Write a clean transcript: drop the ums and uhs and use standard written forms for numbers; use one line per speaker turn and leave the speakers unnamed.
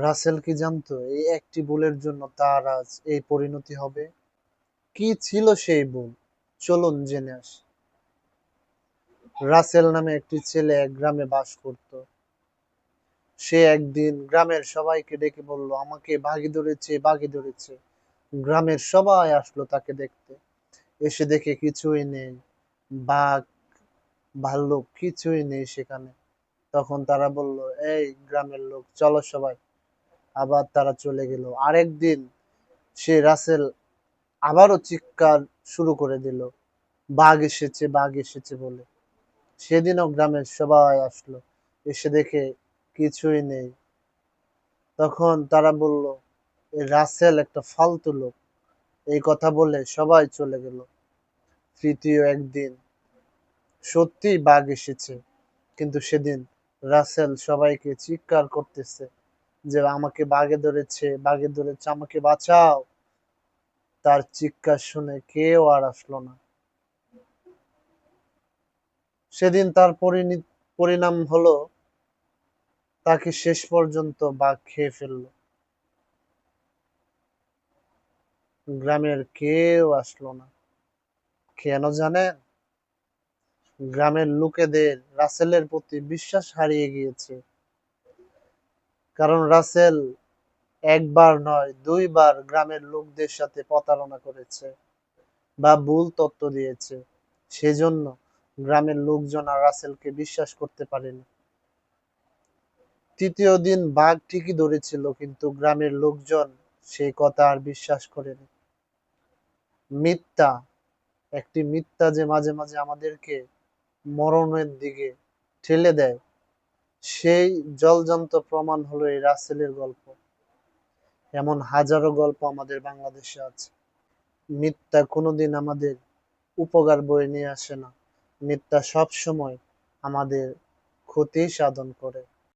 রাসেল কি জানতো এই একটি ভুলের জন্য তার আজ এই পরিণতি হবে? কি ছিল সেই ভুল? চলুন জেনে আসি। রাসেল নামে একটি ছেলে এক গ্রামে বাস করত। সে একদিন গ্রামের সবাইকে ডেকে বলল, আমাকে বাঘে ধরেছে, বাঘে ধরেছে। গ্রামের সবাই আসলো তাকে দেখতে। এসে দেখে কিছুই নেই, বাঘ ভাল্লুক কিছুই নেই সেখানে। তখন তারা বলল, এই গ্রামের লোক চলো সবাই। আবার তারা চলে গেল। আরেকদিন সে রাসেল আবারও চিৎকার শুরু করে দিল, বাঘ এসেছে, বাঘ এসেছে বলে। সেদিনও গ্রামের সবাই আসলো, এসে দেখে কিছুই নেই। তখন তারা বলল, এ রাসেল একটা ফালতু লোক। এই কথা বলে সবাই চলে গেল। তৃতীয় একদিন সত্যিই বাঘ এসেছে, কিন্তু সেদিন রাসেল সবাইকে চিৎকার করতেছে যে আমাকে বাঘে ধরেছে, বাঘে ধরেছে, আমাকে বাঁচাও। তার চিৎকার শুনে কেউ আর আসলো না। সেদিন তার পরিণাম হলো তাকে শেষ পর্যন্ত বাঘ খেয়ে ফেললো। গ্রামের কেউ আসলো না। কেন জানেন? গ্রামের লোকেদের রাসেলের প্রতি বিশ্বাস হারিয়ে গিয়েছে। কারণ রাসেল একবার নয়, দুইবার গ্রামের লোকদের সাথে প্রতারণা করেছে বা ভুল তথ্য দিয়েছে। সেজন্য গ্রামের লোকজন আর রাসেলকে বিশ্বাস করতে পারেনি। তৃতীয় দিন বাঘ ঠিকই ধরেছিল, কিন্তু গ্রামের লোকজন সেই কথা আর বিশ্বাস করেনি। মিথ্যা, একটি মিথ্যা যে মাঝে মাঝে আমাদেরকে মরণের দিকে ঠেলে দেয়, সেই জলজান্ত প্রমাণ হলো এই রাসেলের গল্প। এমন হাজারো গল্প আমাদের বাংলাদেশে আছে। মিথ্যা কোনোদিন আমাদের উপকার বয়ে নিয়ে আসে না। মিথ্যা সব সময় আমাদের ক্ষতি সাধন করে।